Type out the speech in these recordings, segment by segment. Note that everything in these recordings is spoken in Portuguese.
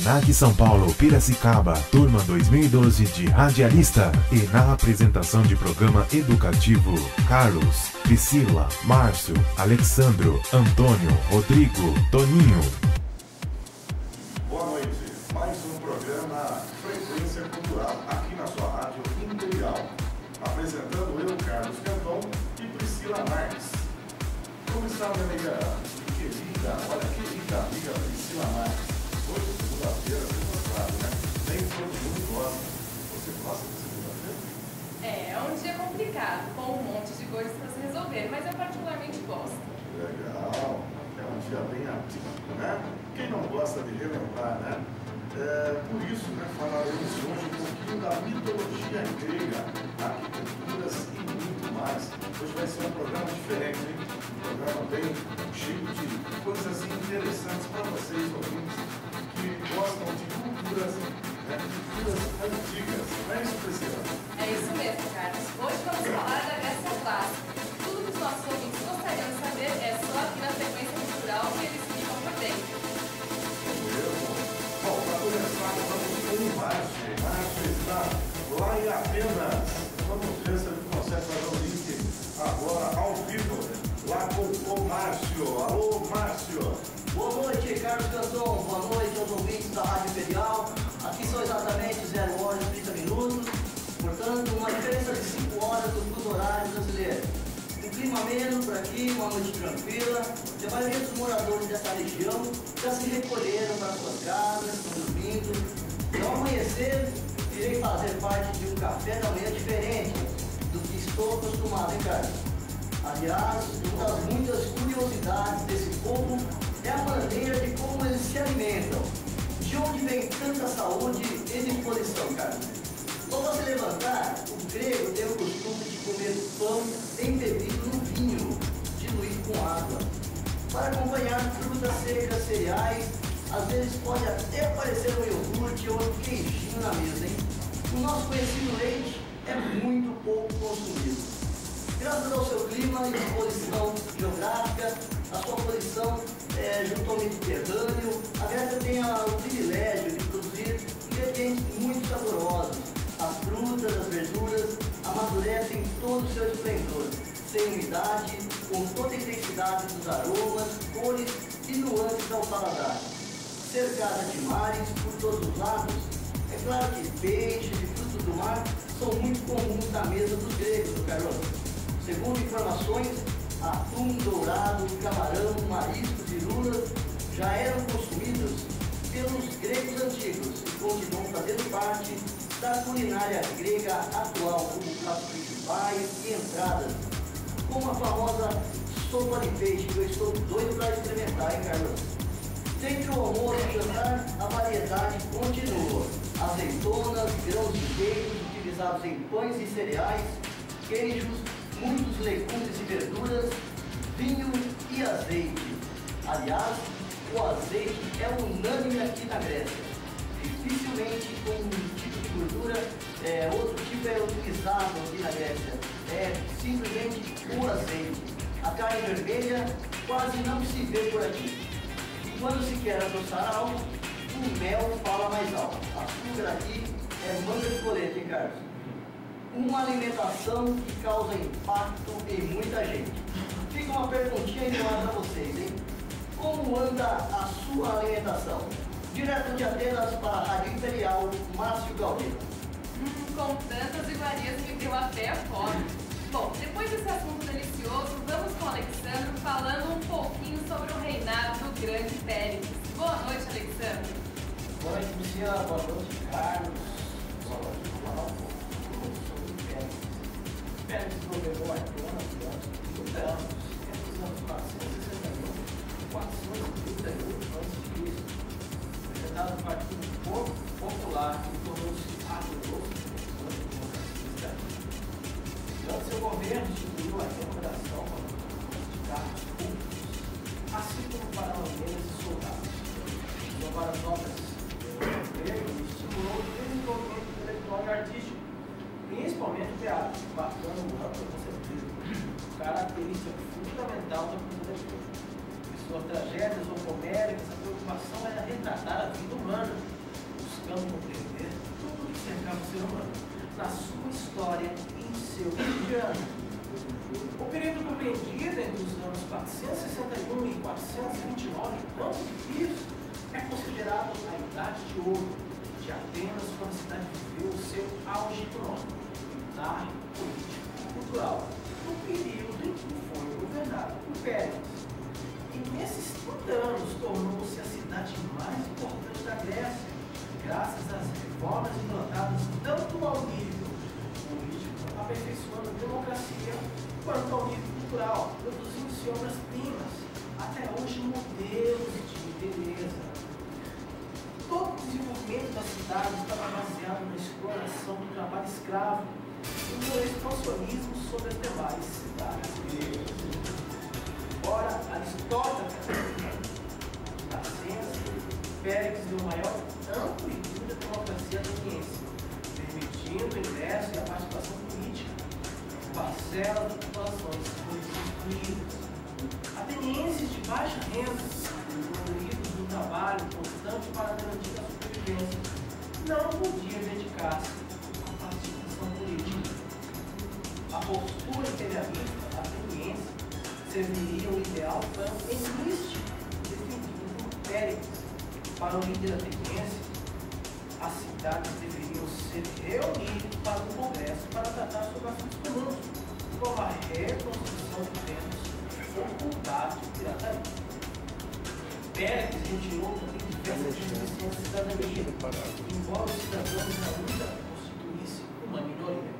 Senac São Paulo, Piracicaba, turma 2012 de radialista. E na apresentação de programa educativo, Carlos, Priscila, Márcio, Alexandro, Antônio, Rodrigo, Toninho. Boa noite. Mais um programa Frequência Cultural aqui na sua Rádio Imperial. Apresentando eu, Carlos Canton e Priscila Marques. Como está, minha amiga querida? Olha, querida amiga Priscila Marques. Hoje, segunda-feira, claro, né? Nem todo mundo gosta. Você gosta de segunda-feira? É um dia complicado, com um monte de coisas para se resolver, mas eu particularmente gosto. Legal. É um dia bem atípico, né? Quem não gosta de relembrar, né? Por isso, né, falaremos hoje um pouquinho da mitologia grega, arquiteturas e muito mais. Hoje vai ser um programa diferente, hein? Um programa bem cheio de coisas interessantes para vocês, ouvintes, que gostam de culturas, né, culturas antigas. Não é isso, Priscila? É isso mesmo, Carlos. Hoje vamos falar da Grécia clássica. Tudo que os nossos ouvintes gostariam de saber é só aqui na Frequência Cultural que eles ficam por dentro. Bom, para começar, vamos com o Márcio. Márcio está lá em Atenas. Vamos ver se ele consegue fazer o link agora ao vivo, lá com o Márcio. Alô, Márcio. Boa noite, Carlos Canton. Boa noite aos ouvintes da Rádio Imperial. Aqui são exatamente 0 horas e 30 minutos. Portanto, uma diferença de 5 horas do fuso horário brasileiro. Um clima ameno por aqui, uma noite tranquila. A maioria dos moradores dessa região já se recolheram para suas casas, estão dormindo. E ao amanhecer, irei fazer parte de um café da manhã diferente do que estou acostumado, hein, Carlos? Aliás, uma das muitas curiosidades desse povo é a maneira de como eles se alimentam. De onde vem tanta saúde e disposição, Carlos? Ao você levantar, o grego tem o costume de comer pão embebido no vinho, diluído com água. Para acompanhar frutas secas, cereais, às vezes pode até aparecer um iogurte ou um queijinho na mesa, hein? O nosso conhecido leite é muito pouco consumido. Graças ao seu clima e disposição geográfica, a sua posição junto ao Mediterrâneo, a Grécia tem o privilégio de produzir ingredientes muito saborosos. As frutas, as verduras amadurecem todo o seu esplendor, sem umidade, com toda a intensidade dos aromas, cores e nuances ao paladar. Cercada de mares por todos os lados, é claro que peixes e frutos do mar são muito comuns na mesa dos gregos, Carlos. Segundo informações, atum, dourado, camarão, mariscos e lulas já eram consumidos pelos gregos antigos e continuam fazendo parte da culinária grega atual, como pratos principais e entradas, como a famosa sopa de peixe, que eu estou doido para experimentar, hein, Carlos? Dentre o almoço e o jantar, a variedade continua. Azeitonas, grãos inteiros utilizados em pães e cereais, queijos, muitos legumes e verduras, vinho e azeite. Aliás, o azeite é unânime aqui na Grécia. Dificilmente com um tipo de gordura, outro tipo é utilizado aqui na Grécia. É simplesmente o azeite. A carne vermelha quase não se vê por aqui. E quando se quer adoçar algo, o mel fala mais alto. Açúcar aqui é manga de colete, hein, Carlos? Uma alimentação que causa impacto em muita gente. Fica uma perguntinha no ar para vocês, hein? Como anda a sua alimentação? Direto de Atenas para a Rádio Imperial, Márcio Galdino. Com tantas iguarias me deu até fome. Bom, depois desse assunto delicioso, vamos com o Alexandro falando um pouquinho sobre o reinado do grande Péricles. Boa noite, Alexandro. Boa noite, Priscila. Boa noite, Carlos. Boa noite, vamos falar um pouco sobre o Péricles. Péricles governou Atenas durante 30 anos, entre os anos 461 e 438 a.C. Representado no Partido Popular, que tornou-se poderoso durante seu governo, instituiu a decoração para cargos públicos, assim como para bandeiras e soldados. Então, para as obras de emprego, estimulou o desenvolvimento intelectual e artístico, principalmente o teatro, bacana, amplo, com certeza, característica fundamental da cultura grega. Em suas tragédias homéricas, a preocupação era retratar a vida humana, tentando compreender tudo que cercava o ser humano, na sua história e em seu cotidiano. O período compreendido entre os anos 461 e 429 a.C. é considerado a Idade de Ouro de Atenas, quando a cidade viveu o seu auge econômico, militar, político e cultural, no período em que foi governado por Péricles. E nesses 30 anos tornou-se a cidade mais importante da Grécia, graças às reformas implantadas tanto ao nível político, aperfeiçoando a democracia, quanto ao nível cultural, produzindo-se obras-primas, até hoje modelos de beleza. Todo o desenvolvimento da cidade estava baseado na exploração do trabalho escravo e no expansionismo sobre as demais cidades gregas. Ora, Aristóteles, na ciência, Péricles deu maior amplitude à democracia ateniense, permitindo o ingresso e a participação política de parcelas da população excluídas. Atenienses de baixa renda, incluídos no trabalho constante para garantir a sobrevivência, não podiam dedicar-se à participação política. A postura imperialista ateniense serviria o ideal helenístico defendido por Péricles. Para o líder ateniense, as cidades deveriam se reunir para um congresso para tratar sobre assuntos comuns, como a reconstrução de templos ou combate à pirataria. Péricles retirou também diversas restrições de cidadania, embora os cidadãos ainda constituíssem uma minoria.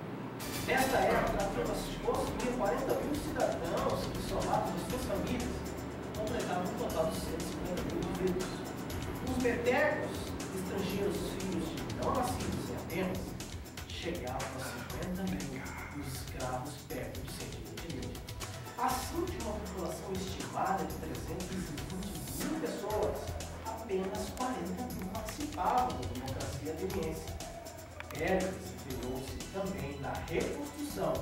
Nesta época, Atenas possuía 40 mil cidadãos que, somados às suas famílias, completavam um total de 150 mil indivíduos. Os metecos, estrangeiros filhos de não nascidos em Atenas, chegavam a 50 mil e os escravos perto de 120 mil. Assim, de uma população estimada de 320 mil pessoas, apenas 40 mil participavam da democracia ateniense. Péricles inspirou-se também na reconstrução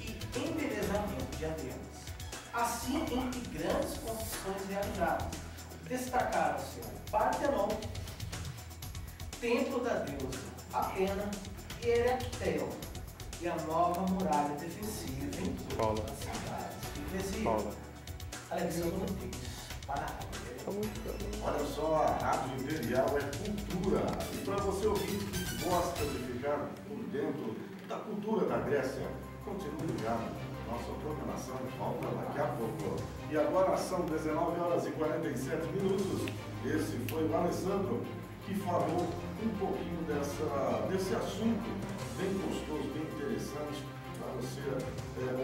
e embelezamento de Atenas. Assim, entre grandes construções realizadas, destacaram-se o Partenon, templo da deusa Atena e Erecteion, e a nova muralha defensiva em todas as cidades que cresciam. Alexandre Rodrigues, para a Rádio. Olha só, a Rádio Imperial é cultura. E para você ouvir que gosta de ficar por dentro da cultura da Grécia, continue ligado. Nossa programação volta daqui a pouco. E agora são 19 horas e 47 minutos. Esse foi o Alessandro que falou um pouquinho desse assunto bem gostoso, bem interessante para você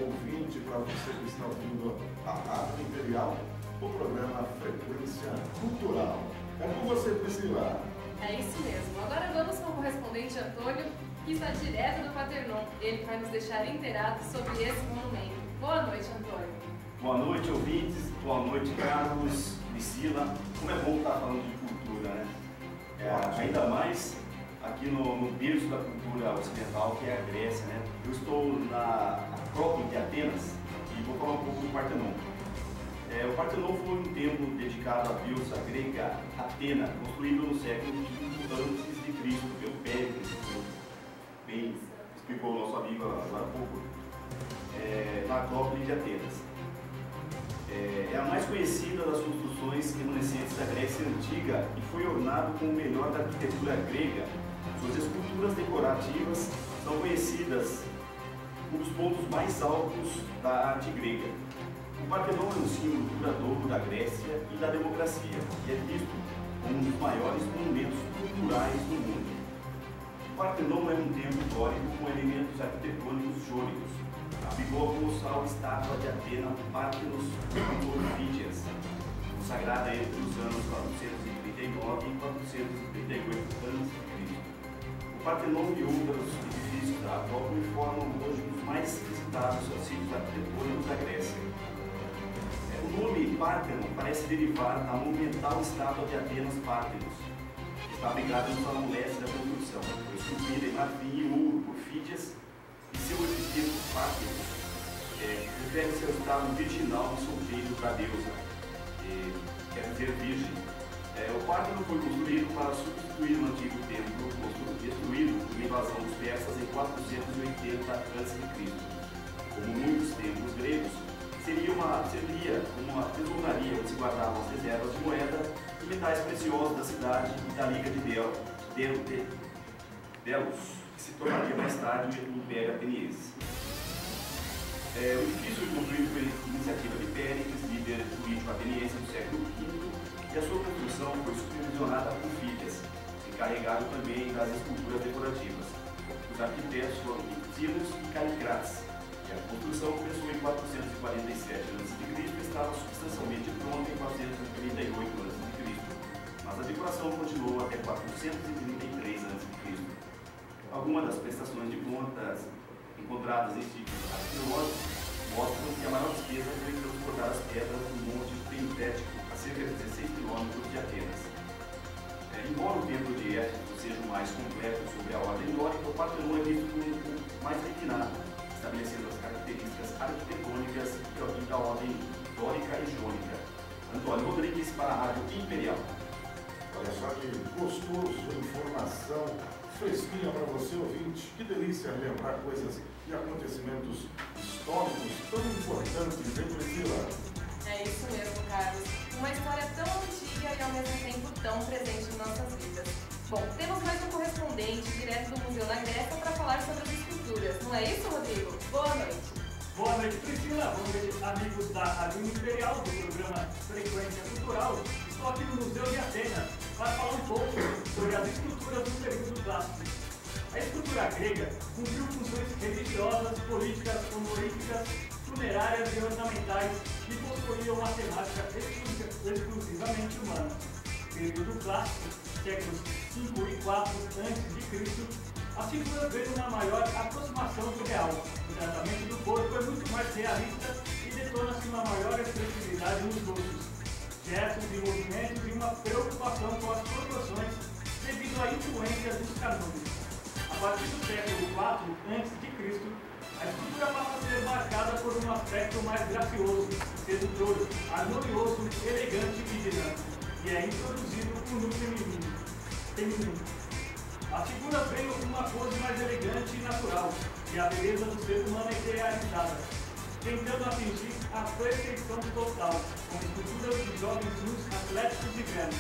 ouvinte, para você que está ouvindo a Rádio Imperial, o programa Frequência Cultural. É com você, Priscila. É isso mesmo. Agora vamos com o correspondente Antônio, que está direto do Partenon. Ele vai nos deixar inteirados sobre esse monumento. Boa noite, Antônio. Boa noite, ouvintes. Boa noite, Carlos, Priscila. Como é bom estar falando de cultura, né? Ainda mais aqui no berço da cultura ocidental, que é a Grécia, né? Eu estou na Acrópole de Atenas e vou falar um pouco do Partenon. O Partenon foi um templo dedicado à deusa grega Atena, construído no século V a.C. pelo Péricles, bem explicou o nosso amigo agora há pouco, na Acrópole de Atenas. É a mais conhecida das construções remanescentes da Grécia Antiga e foi ornado com o melhor da arquitetura grega. Suas esculturas decorativas são conhecidas como os pontos mais altos da arte grega. O Partenon é um símbolo duradouro da Grécia e da democracia e é visto como um dos maiores monumentos culturais do mundo. O Partenon é um templo dórico com elementos arquitetônicos jônicos. Abrigou a colossal estátua de Atena Parthenos Fídias, consagrada entre os anos 439 e 438 a.C. O Partenon e outros edifícios da Acrópole formam hoje um dos mais visitados sítios arquitetônicos da Grécia. O nome Parthenon parece derivar da monumental estátua de Atenas Parthenos, que está abrigada no salão leste da construção, foi esculpida em marfim e ouro por Fídias, e seu epíteto Parthenos refere-se ao estado virginal e solteiro da deusa, quer dizer virgem. O Párteno foi construído para substituir o antigo templo destruído por invasão dos persas em 480 a.C. Como muitos templos gregos, servia como uma tesouraria onde se guardavam as reservas de moeda e metais preciosos da cidade e da Liga de Delos, que se tornaria mais tarde o Império Ateniense. O edifício foi construído por iniciativa de Péricles, líder político ateniense do século V, e a sua construção foi supervisionada por Fídias, encarregado também das esculturas decorativas. Os arquitetos foram Ictinos e Calicrates, e a construção começou em 447 a.C. e estava substancialmente pronta em 438 a.C., mas a decoração continuou até 433 a.C. Algumas das prestações de contas encontradas em sítios arqueológicos mostram que a maior despesa foi transportar as pedras do Monte Pentético, a cerca de 16 quilômetros de Atenas. Embora o templo de Éfeso seja o mais completo sobre a ordem dórica, o Partenon é visto como um mais refinado, estabelecendo as características arquitetônicas da ordem dórica e jônica. Antônio Rodrigues para a Rádio Imperial. Olha só que gostoso, informação fresquinha para você, ouvinte. Que delícia lembrar coisas e acontecimentos históricos tão importantes, hein, Priscila? É isso mesmo, Carlos. Uma história tão antiga e ao mesmo tempo tão presente em nossas vidas. Bom, temos mais um correspondente direto do Museu da Grécia para falar sobre as esculturas. Não é isso, Rodrigo? Boa noite. Boa noite, Priscila. Boa noite, amigos da Rádio Imperial, do programa Frequência Cultural. Estou aqui no Museu de Atenas para falar um pouco sobre as esculturas do período clássico. A escultura grega cumpriu funções religiosas, políticas, honoríficas, funerárias e ornamentais e possuía uma temática exclusivamente humana. Período clássico, séculos 5 e 4 a.C., as figuras veem uma maior aproximação do real. O tratamento do corpo é muito mais realista e detona-se uma maior expressividade nos rostos, gestos e movimentos e uma preocupação com as proporções devido à influência dos cânones. A partir do século IV a.C., a escultura passa a ser marcada por um aspecto mais gracioso, sedutor, harmonioso, elegante e dinâmico, e é introduzido o nu feminino. As figuras veem uma pose mais elegante e natural, e a beleza do ser humano é idealizada, tentando atingir a perfeição total, com esculturas de jovens nus, atléticos e velhos.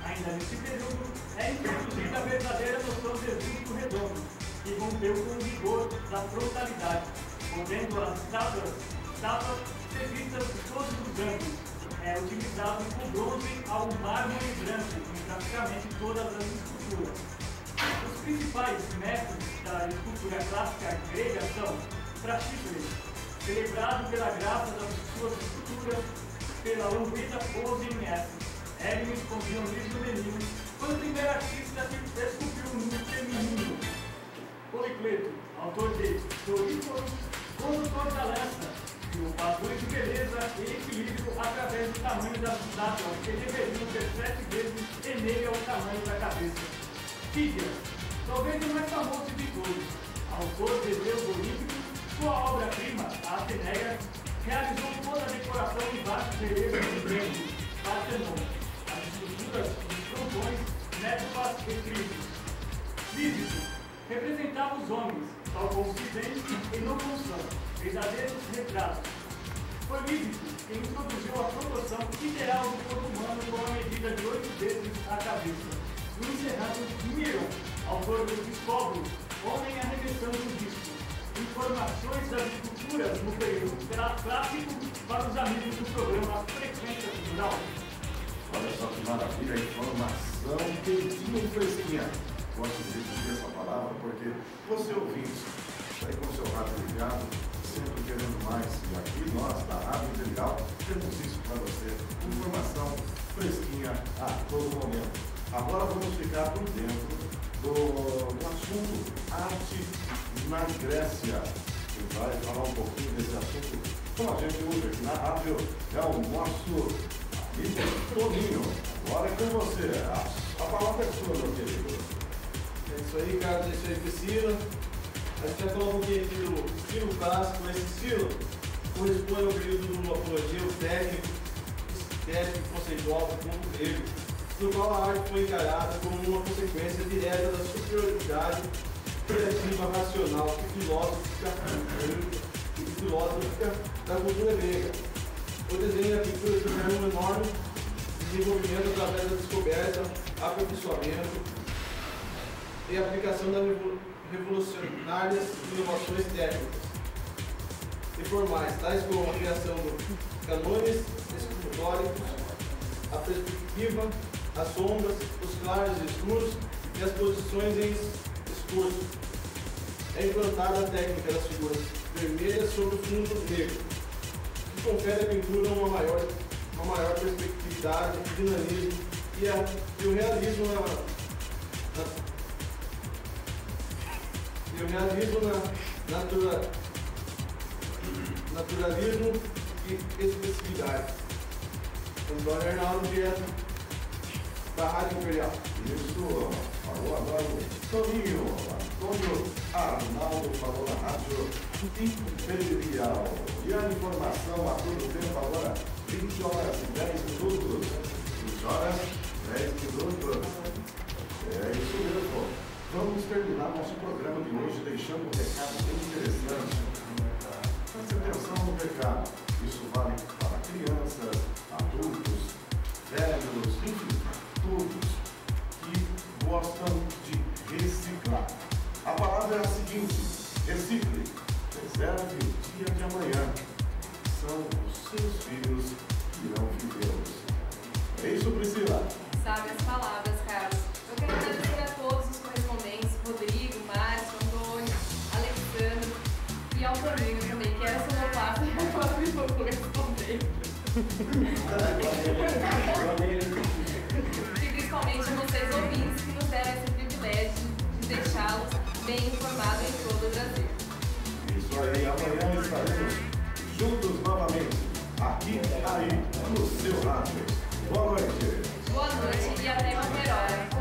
Ainda nesse período, é introduzida a verdadeira noção de busto redondo, que rompeu com o rigor da frontalidade, podendo as estátuas ser vistas de todos os ângulos. É utilizado o bronze ao mármore branco em praticamente todas as esculturas. Os principais mestres da escultura clássica grega são Praxíteles, celebrado pela graça das suas esculturas, pela longita pose em S. Hermes com Dionísio Menino foi o primeiro artista que esculpiu o nu feminino. Policleto, autor de Doríforos, condutor da lança, viu padrões de beleza e equilíbrio através do tamanho das estátuas, que deveriam ser 7 vezes e meio ao tamanho da cabeça. Fídias, talvez o mais famoso de todos, autor de Deus Olímpico, sua obra-prima, a Ateneia, realizou toda a decoração em vários relevos de templo, Partenon, as estruturas dos frontões, métopas e frisos. Lísico, representava os homens, tal como se vê em locomoção, verdadeiros retratos. Foi Lísico quem introduziu a proporção ideal do corpo humano com a medida de 8 vezes a cabeça. No encerrado Miron, autor do Discóbulo, Homem Arremessando o Disco. Informações das esculturas no período clássico para os amigos do programa Frequência Cultural. Olha só que maravilha, informação quentinha e fresquinha. Gosto de repetir essa palavra porque você ouvinte está aí com o seu rádio ligado, sempre querendo mais. E aqui nós, da Rádio Imperial, temos isso para você. Informação fresquinha a todo momento. Agora vamos ficar por dentro do assunto arte na Grécia. E vai falar um pouquinho desse assunto com a gente hoje aqui na rádio. É o nosso amigo Toninho. Agora é com você. A palavra é sua, meu querido. É isso aí, Carlos. É isso aí, Priscila. A gente já falou um pouquinho aqui do estilo clássico. Esse estilo corresponde ao período do apologia, o técnico, estético, conceitual do mundo grego. no qual a arte foi encarada como uma consequência direta da superioridade criativa racional e filosófica da cultura grega. O desenho e a pintura tiveram um enorme desenvolvimento através da descoberta, aperfeiçoamento e aplicação das revolucionárias inovações técnicas e formais, tais como a criação de canones escultóricos, a perspectiva, as sombras, os claros e escuros e as posições em escuro. É implantada a técnica das figuras vermelhas sobre o fundo negro, que confere à pintura uma maior perspectividade, dinamismo e o realismo naturalismo e expressividade. Antônio Arnaldo, direto da Rádio Imperial. Isso, falou agora o Toninho, Antônio Arnaldo falou na Rádio Imperial. E a informação a todo tempo agora, 20 horas e 10 minutos. 20 horas e 10 minutos. É isso mesmo. Vamos terminar nosso programa de hoje deixando um recado bem interessante. Preste atenção no recado. Isso vale para crianças, adultos, velhos, enfim, todos que gostam de reciclar. A palavra é a seguinte: recicle, reserve o dia de amanhã. São os seus filhos que irão vivê-los. É isso, Priscila? Sabe as palavras, Carlos. Eu quero agradecer a todos os correspondentes, Rodrigo, Márcio, Antônio, Alexandre e ao Toninho também, que era sonoplasta e agora me vou corresponder. E principalmente a vocês ouvintes que nos deram esse privilégio de deixá-los bem informados em todo o Brasil. Isso aí, amanhã estaremos juntos novamente, aqui, aí, no seu rádio. Boa noite. Boa noite e até qualquer hora.